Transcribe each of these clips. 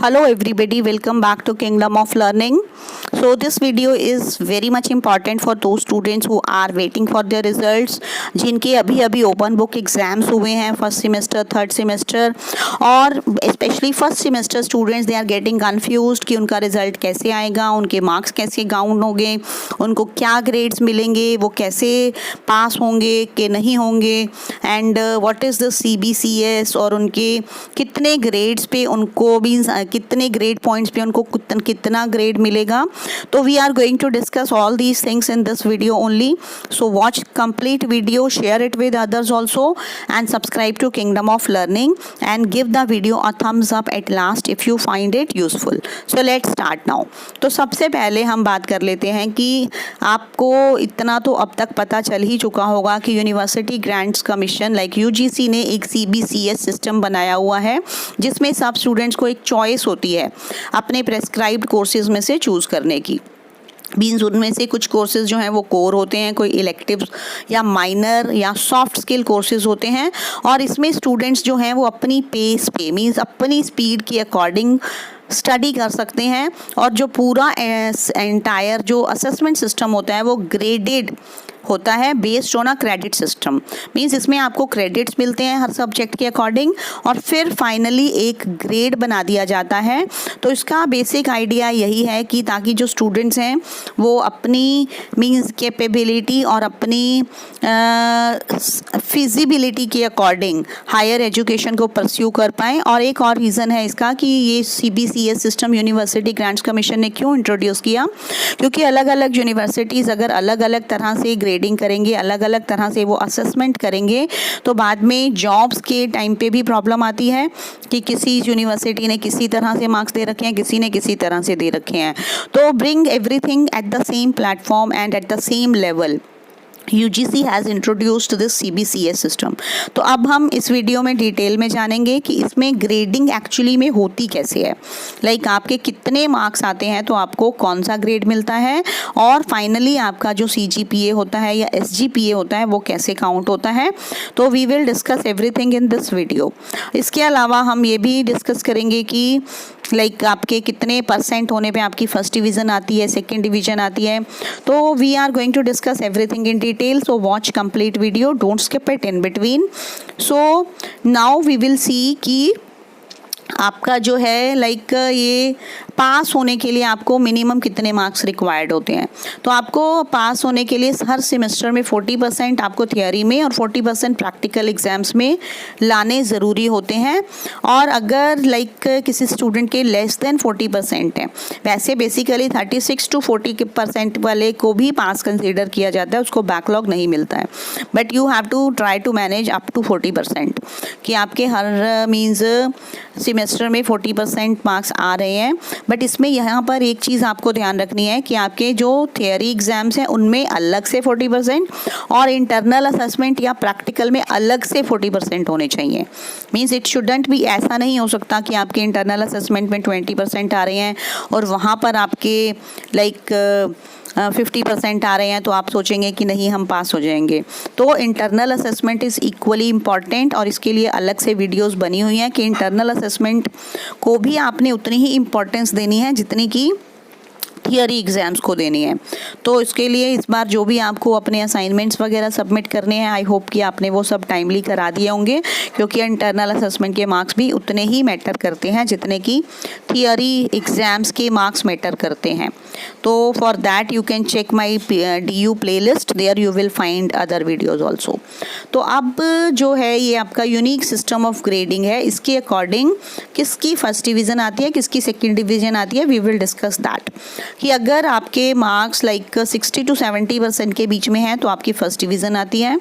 Hello everybody, welcome back to Kingdom of Learning. So this video is very much important for those students who are waiting for their results, जिनके अभी अभी open book exams हुए हैं first semester third semester, और specially first semester students they are getting confused कि उनका result कैसे आएगा, उनके मार्क्स कैसे काउंट होंगे, उनको क्या ग्रेड्स मिलेंगे, वो कैसे पास होंगे कि नहीं होंगे, and what is the CBCS और उनके कितने ग्रेड्स पे उनको भी कितने ग्रेड पॉइंट्स पे उनको कितना ग्रेड मिलेगा. तो we are going to discuss all these things in this video only. So watch complete video, share it with others also, and subscribe to Kingdom of Learning and give the video a thumbs up at last if you find it useful. So let's start now. तो सबसे पहले हम बात कर लेते हैं कि आपको इतना तो अब तक पता चल ही चुका होगा कि university grants commission like UGC ने एक CBCS सिस्टम बनाया हुआ है, जिसमें सब स्टूडेंट्स को एक चॉइस होती है अपने प्रेस्क्राइब्ड कोर्सेज में से चूज़ करने की. मीन्स उनमें से कुछ कोर्सेज जो हैं वो कोर होते हैं, कोई इलेक्टिव या माइनर या सॉफ्ट स्किल कोर्सेज होते हैं, और इसमें स्टूडेंट्स जो हैं वो अपनी पेस पे मीन्स अपनी स्पीड के अकॉर्डिंग स्टडी कर सकते हैं. और जो पूरा एंटायर जो असेसमेंट सिस्टम होता है वो ग्रेडेड होता है based on a credit system. Means इसमें आपको क्रेडिट्स मिलते हैं हर सब्जेक्ट के अकॉर्डिंग, और फिर फाइनली एक ग्रेड बना दिया जाता है. तो इसका बेसिक आइडिया यही है कि ताकि जो स्टूडेंट्स हैं वो अपनी मीन्स कैपेबिलिटी और अपनी फिजिबिलिटी के अकॉर्डिंग हायर एजुकेशन को परस्यू कर पाएँ. और एक और रीज़न है इसका कि ये CBCS system university grants commission ने क्यों इंट्रोड्यूस किया, क्योंकि अलग अलग यूनिवर्सिटीज़ अगर अलग अलग तरह से ग्रेडिंग करेंगे, अलग अलग तरह से वो असेसमेंट करेंगे, तो बाद में जॉब्स के टाइम पे भी प्रॉब्लम आती है कि किसी यूनिवर्सिटी ने किसी तरह से मार्क्स दे रखे हैं, किसी ने किसी तरह से दे रखे हैं. तो bring everything at the same platform and at the same level, UGC has introduced this CBCS system. तो अब हम इस वीडियो में डिटेल में जानेंगे कि इसमें ग्रेडिंग एक्चुअली में होती कैसे है. लाइक आपके कितने मार्क्स आते हैं तो आपको कौन सा ग्रेड मिलता है, और फाइनली आपका जो CGPA होता है या SGPA होता है वो कैसे काउंट होता है. तो we will discuss everything in this video. इसके अलावा हम ये भी डिस्कस करेंगे कि लाइक आपके कितने परसेंट होने पे आपकी फर्स्ट डिवीज़न आती है, सेकंड डिवीज़न आती है. तो we are going to discuss everything in detail. So watch complete video, don't skip it in between. So now we will see कि आपका जो है लाइक ये पास होने के लिए आपको मिनिमम कितने मार्क्स रिक्वायर्ड होते हैं. तो आपको पास होने के लिए हर सेमेस्टर में 40% आपको थियोरी में और 40% प्रैक्टिकल एग्जाम्स में लाने ज़रूरी होते हैं. और अगर लाइक किसी स्टूडेंट के लेस देन 40% है, वैसे बेसिकली 36 to 40% वाले को भी पास कंसीडर किया जाता है, उसको बैकलॉग नहीं मिलता है. But you have to try to manage up to 40% कि आपके हर मीन्स सेमेस्टर में 40% मार्क्स आ रहे हैं. बट इसमें यहाँ पर एक चीज़ आपको ध्यान रखनी है कि आपके जो थियरी एग्जाम्स हैं उनमें अलग से 40% और इंटरनल असेसमेंट या प्रैक्टिकल में अलग से 40% होने चाहिए. मीन्स इट शुडंट भी, ऐसा नहीं हो सकता कि आपके इंटरनल असेसमेंट में 20% आ रहे हैं और वहाँ पर आपके लाइक 50% आ रहे हैं तो आप सोचेंगे कि नहीं हम पास हो जाएंगे. तो internal assessment is equally important, और इसके लिए अलग से वीडियोस बनी हुई हैं कि इंटरनल असेसमेंट को भी आपने उतनी ही इम्पोर्टेंस देनी है जितनी कि थियरी एग्ज़ाम्स को देनी है. तो इसके लिए इस बार जो भी आपको अपने असाइनमेंट्स वगैरह सबमिट करने हैं, आई होप कि आपने वो सब टाइमली करा दिए होंगे, क्योंकि इंटरनल असेसमेंट के मार्क्स भी उतने ही मैटर करते हैं जितने कि थियरी एग्ज़ाम्स के मार्क्स मैटर करते हैं. तो for that you can check my DU playlist, there you will find other videos also. तो अब जो है ये आपका यूनिक सिस्टम ऑफ ग्रेडिंग है. इसके अकॉर्डिंग किसकी फर्स्ट डिवीज़न आती है, किसकी सेकेंड डिवीज़न आती है, वी विल डिस्कस दैट. कि अगर आपके मार्क्स लाइक 60 to 70% के बीच में हैं तो आपकी फर्स्ट डिवीज़न आती है.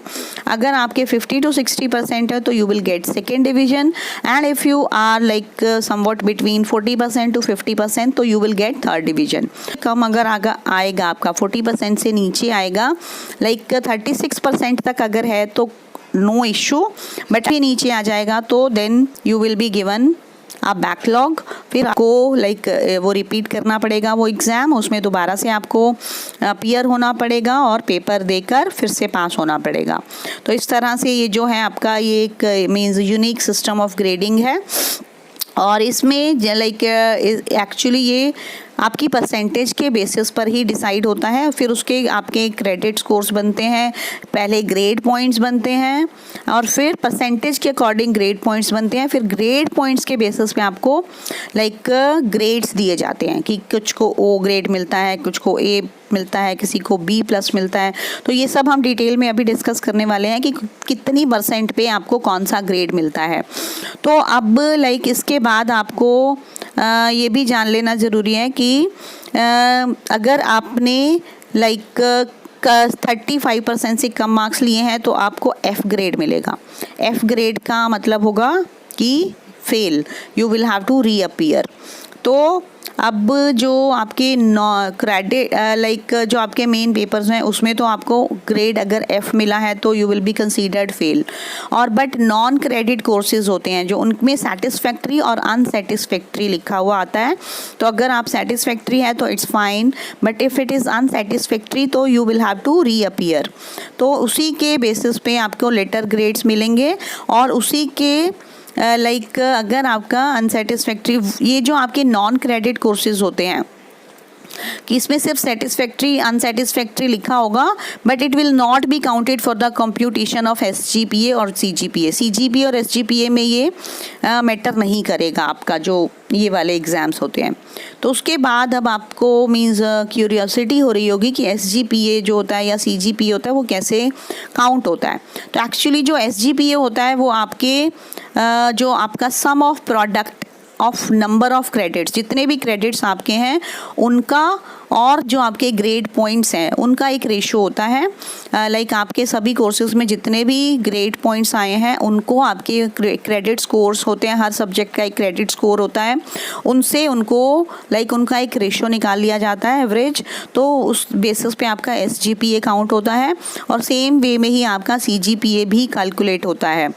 अगर आपके 50 to 60% है तो you will get second division, and if you are like somewhat between 40% to 50% तो you will get third division. कम अगर आएगा आपका 40% से नीचे आएगा, लाइक 36% तक अगर है तो नो इशू, बट भी नीचे आ जाएगा तो then you will be given आप बैकलॉग, फिर आपको लाइक वो रिपीट करना पड़ेगा वो एग्ज़ाम, उसमें दोबारा से आपको अपीयर होना पड़ेगा और पेपर देकर फिर से पास होना पड़ेगा. तो इस तरह से ये जो है आपका ये एक means unique system of grading है. और इसमें लाइक एक्चुअली ये आपकी परसेंटेज के बेसिस पर ही डिसाइड होता है। फिर उसके आपके क्रेडिट स्कोर्स बनते हैं, पहले ग्रेड पॉइंट्स बनते हैं और फिर परसेंटेज के अकॉर्डिंग ग्रेड पॉइंट्स बनते हैं। फिर ग्रेड पॉइंट्स के बेसिस पे आपको लाइक ग्रेड्स दिए जाते हैं कि कुछ को ओ ग्रेड मिलता है, कुछ को ए मिलता है, किसी को बी प्लस मिलता है। तो ये सब हम डिटेल में अभी डिस्कस करने वाले हैं कि कितनी परसेंट पे आपको कौन सा ग्रेड मिलता है। तो अब लाइक इसके बाद आपको ये भी जान लेना ज़रूरी है कि अगर आपने लाइक 35% से कम मार्क्स लिए हैं तो आपको एफ ग्रेड मिलेगा। एफ ग्रेड का मतलब होगा कि fail, you will have to reappear. तो अब जो आपके क्रेडिट लाइक जो आपके मेन पेपर्स हैं उसमें तो आपको ग्रेड अगर एफ़ मिला है तो you will be considered fail. और बट नॉन क्रेडिट कोर्सेज होते हैं जो उनमें सेटिस्फैक्ट्री और अनसेटिस्फैक्ट्री लिखा हुआ आता है। तो अगर आप सेटिस्फैक्ट्री है तो it's fine, but if it is unsatisfactory तो you will have to reappear. तो उसी के बेसिस पे आपको लेटर ग्रेड्स मिलेंगे और उसी के लाइक अगर आपका अनसेटिस्फैक्ट्री, ये जो आपके नॉन क्रेडिट कोर्सेज होते हैं कि इसमें सिर्फ सेटिस्फैक्ट्री अनसेटिस्फैक्ट्री लिखा होगा, but it will not be counted for the computation of SGPA और सीजीपीए। सीजीपीए और एसजीपीए में ये मैटर नहीं करेगा आपका जो ये वाले एग्ज़ाम्स होते हैं। तो उसके बाद अब आपको मीन्स क्यूरियोसिटी हो रही होगी कि एसजीपीए जो होता है या सीजीपीए होता है वो कैसे काउंट होता है। तो एक्चुअली जो एसजीपीए होता है वो आपके जो आपका sum of product of number of credits, जितने भी क्रेडिट्स आपके हैं उनका और जो आपके ग्रेड पॉइंट्स हैं उनका एक रेशो होता है। लाइक आपके सभी कोर्सेज में जितने भी ग्रेड पॉइंट्स आए हैं उनको आपके क्रेडिट स्कोर्स होते हैं, हर सब्जेक्ट का एक क्रेडिट स्कोर होता है, उनसे उनको लाइक उनका एक रेशो निकाल लिया जाता है एवरेज। तो उस बेसिस पे आपका एसजीपीए काउंट होता है और सेम वे में ही आपका सीजीपीए भी कैलकुलेट होता है।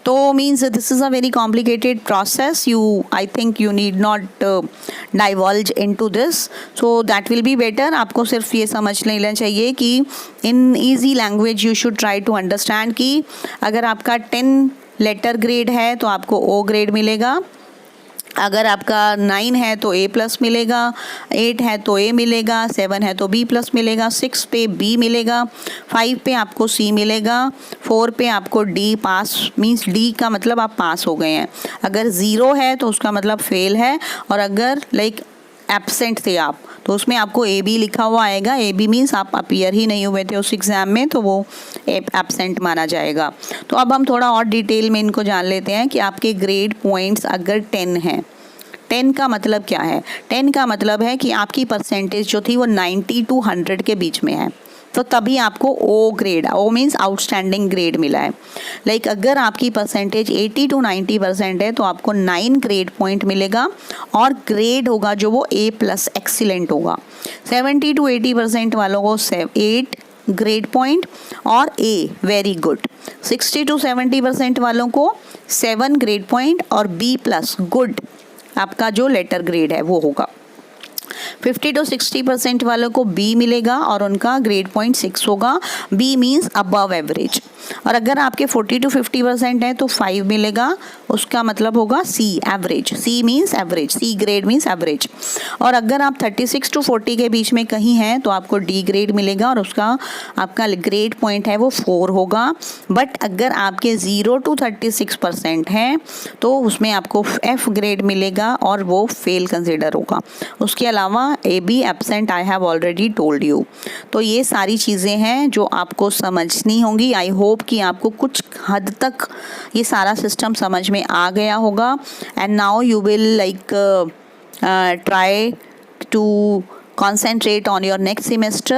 तो means this is a very complicated process, you I think you need not divulge into this, so that will be better. आपको सिर्फ ये समझ लेना चाहिए कि in easy language you should try to understand कि अगर आपका 10 लेटर ग्रेड है तो आपको ओ ग्रेड मिलेगा, अगर आपका 9 है तो ए प्लस मिलेगा, 8 है तो ए मिलेगा, 7 है तो बी प्लस मिलेगा, 6 पे बी मिलेगा, 5 पे आपको सी मिलेगा, 4 पे आपको डी पास, मीन्स डी का मतलब आप पास हो गए हैं। अगर 0 है तो उसका मतलब फेल है, और अगर लाइक एब्सेंट थे आप तो उसमें आपको ए बी लिखा हुआ आएगा। ए बी मीन्स आप अपीयर ही नहीं हुए थे उस एग्ज़ाम में, तो वो एब्सेंट माना जाएगा। तो अब हम थोड़ा और डिटेल में इनको जान लेते हैं कि आपके ग्रेड पॉइंट्स अगर 10 हैं, 10 का मतलब क्या है? 10 का मतलब है कि आपकी परसेंटेज जो थी वो 90 to 100 के बीच में है, तो तभी आपको O grade, O means outstanding grade मिला है। लाइक अगर आपकी परसेंटेज 80 to 90% है तो आपको 9 ग्रेड पॉइंट मिलेगा और ग्रेड होगा जो वो ए प्लस एक्सीलेंट होगा। 70 to 80% वालों को 8 ग्रेड पॉइंट और ए वेरी गुड। 60 to 70% वालों को 7 ग्रेड पॉइंट और बी प्लस गुड आपका जो लेटर ग्रेड है वो होगा। 50 to 60% वालों को बी मिलेगा और उनका ग्रेड पॉइंट 6 होगा, बी मीन्स अबव एवरेज। और अगर आपके 40 to 50% है तो 5 मिलेगा, उसका मतलब होगा C average, C means average, C grade means average. और अगर आप 36 to 40 के बीच में कहीं हैं तो आपको डी ग्रेड मिलेगा और उसका आपका ग्रेड पॉइंट है वो 4 होगा। बट अगर आपके 0 to 36% हैं तो उसमें आपको एफ ग्रेड मिलेगा और वो फेल कंसिडर होगा। उसके अलावा A B absent I have already told you. तो ये सारी चीज़ें हैं जो आपको समझनी होंगी। आई होप कि आपको कुछ हद तक ये सारा सिस्टम समझ में आ गया होगा। And now you will like try to concentrate on your next semester,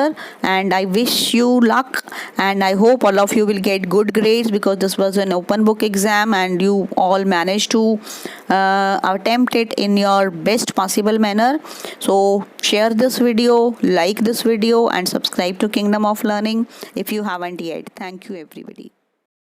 and I wish you luck, and I hope all of you will get good grades because this was an open book exam and you all managed to attempt it in your best possible manner. So share this video, like this video, and subscribe to Kingdom of Learning if you haven't yet. Thank you everybody.